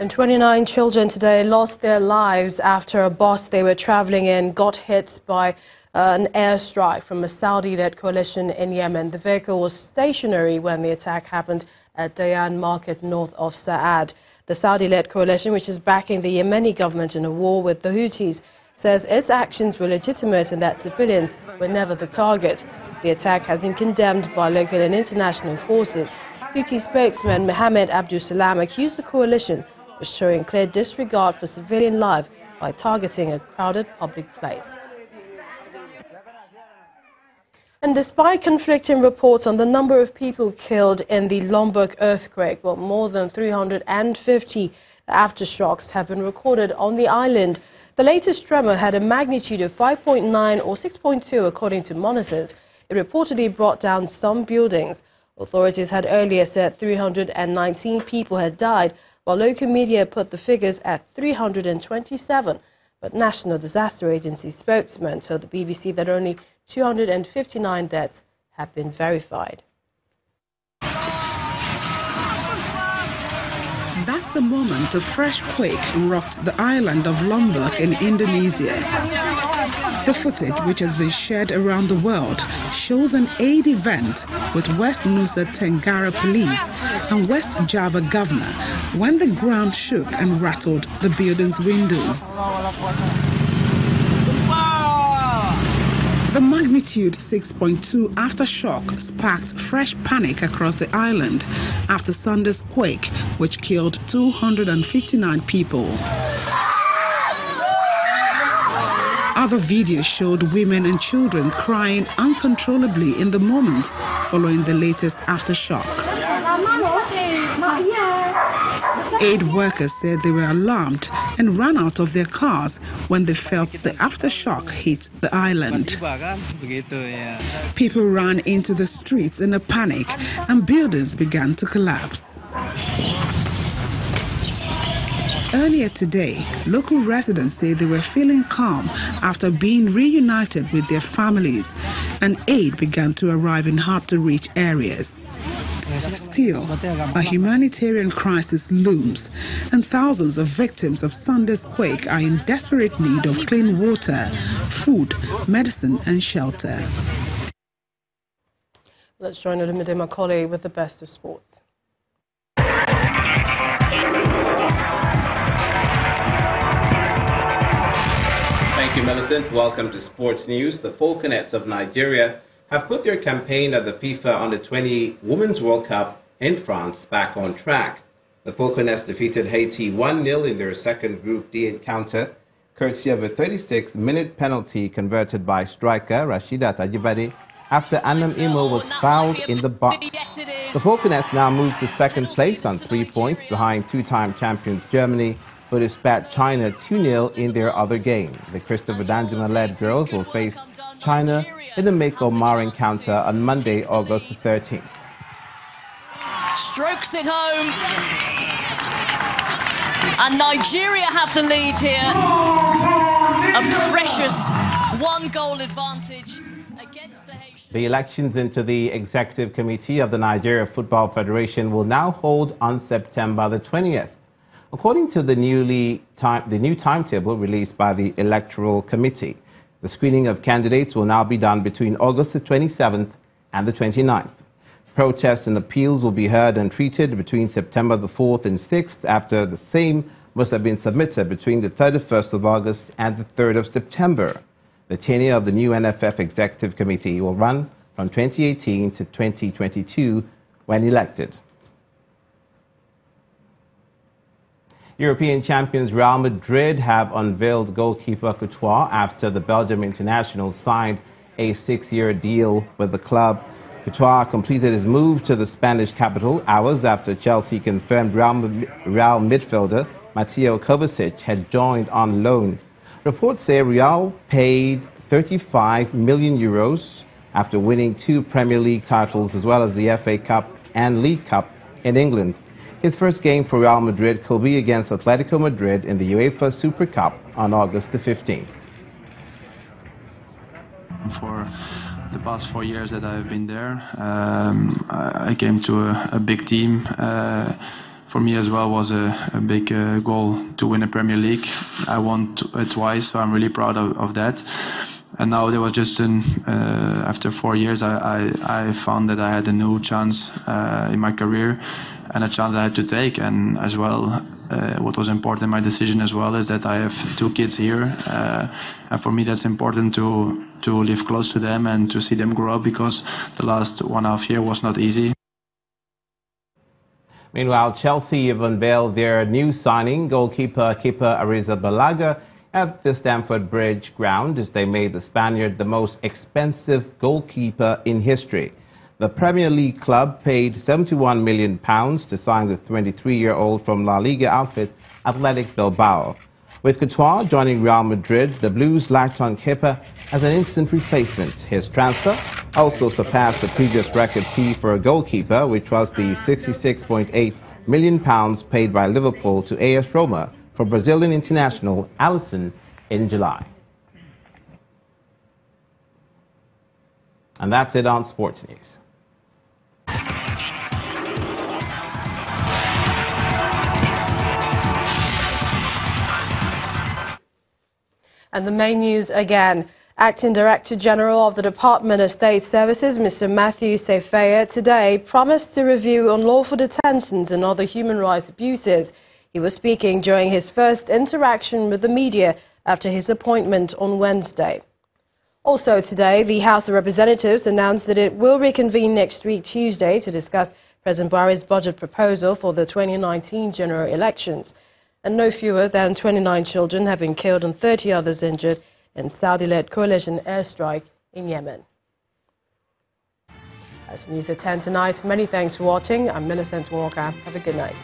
And 29 children today lost their lives after a bus they were traveling in got hit by an airstrike from a Saudi-led coalition in Yemen. The vehicle was stationary when the attack happened at Dayan Market north of Sa'ad. The Saudi-led coalition, which is backing the Yemeni government in a war with the Houthis, says its actions were legitimate and that civilians were never the target. The attack has been condemned by local and international forces. Houthi spokesman Mohammed Abdul Salam accused the coalition of showing clear disregard for civilian life by targeting a crowded public place. And despite conflicting reports on the number of people killed in the Lombok earthquake, well, more than 350 aftershocks have been recorded on the island. The latest tremor had a magnitude of 5.9 or 6.2 according to monitors. It reportedly brought down some buildings. Authorities had earlier said 319 people had died, while local media put the figures at 327. But National Disaster Agency spokesman told the BBC that only 259 deaths have been verified. That's the moment a fresh quake rocked the island of Lombok in Indonesia. The footage, which has been shared around the world, shows an aid event with West Nusa Tenggara police and West Java governor when the ground shook and rattled the building's windows. The magnitude 6.2 aftershock sparked fresh panic across the island after Sunday's quake, which killed 259 people. Other videos showed women and children crying uncontrollably in the moments following the latest aftershock. Aid workers said they were alarmed and ran out of their cars when they felt the aftershock hit the island. People ran into the streets in a panic and buildings began to collapse. Earlier today, local residents say they were feeling calm after being reunited with their families, and aid began to arrive in hard-to-reach areas. Still, a humanitarian crisis looms, and thousands of victims of Sunday's quake are in desperate need of clean water, food, medicine, and shelter. Let's join Olumide Macaulay with the best of sports. Thank you, Millicent. Welcome to Sports News. The Falconets of Nigeria have put their campaign at the FIFA Under-20 Women's World Cup in France back on track. The Falconets defeated Haiti 1-0 in their second Group D encounter, courtesy of a 36-minute penalty converted by striker Rasheedat Ajibade after Anam Imo was fouled in the box. The Falconets now move to second place on 3 points behind two-time champions Germany, who dispatched China 2-0 in their other game. The Christopher Danjuma-led girls will face China in a make-or-mar encounter on Monday, August 13th. Strokes it home. And Nigeria have the lead here. A precious one-goal advantage against the Haitians. The elections into the Executive Committee of the Nigeria Football Federation will now hold on September the 20th. According to the new timetable released by the Electoral Committee, the screening of candidates will now be done between August the 27th and the 29th. Protests and appeals will be heard and treated between September the 4th and 6th, after the same must have been submitted between the 31st of August and the 3rd of September. The tenure of the new NFF Executive Committee will run from 2018 to 2022 when elected. European champions Real Madrid have unveiled goalkeeper Courtois after the Belgium international signed a 6-year deal with the club. Courtois completed his move to the Spanish capital hours after Chelsea confirmed Real midfielder Mateo Kovacic had joined on loan. Reports say Real paid 35 million euros after winning 2 Premier League titles as well as the FA Cup and League Cup in England. His first game for Real Madrid could be against Atletico Madrid in the UEFA Super Cup on August the 15th. For the past 4 years that I've been there, I came to a big team for me as well was a big goal to win a Premier League. I won twice, so I'm really proud of that. And now there was just after 4 years, I found that I had a new chance in my career, and a chance I had to take. And as well, what was important in my decision as well is that I have 2 kids here, and for me that's important to live close to them and to see them grow up, because the last 1.5 years was not easy. Meanwhile, Chelsea have unveiled their new signing, goalkeeper Arrizabalaga, at the Stamford Bridge ground, as they made the Spaniard the most expensive goalkeeper in history. The Premier League club paid £71 million to sign the 23-year-old from La Liga outfit Athletic Bilbao. With Courtois joining Real Madrid, the Blues lacked on Kepa as an instant replacement. His transfer also surpassed the previous record fee for a goalkeeper, which was the £66.8 million paid by Liverpool to AS Roma for Brazilian international Alisson in July. And that's it on Sports News. And the main news again. Acting Director General of the Department of State Services, Mr. Matthew Sefeya, today promised to review unlawful detentions and other human rights abuses. He was speaking during his first interaction with the media after his appointment on Wednesday. Also today, the House of Representatives announced that it will reconvene next week, Tuesday, to discuss President Buhari's budget proposal for the 2019 general elections. And no fewer than 29 children have been killed and 30 others injured in Saudi-led coalition airstrike in Yemen. That's news at 10 tonight. Many thanks for watching. I'm Millicent Walker. Have a good night.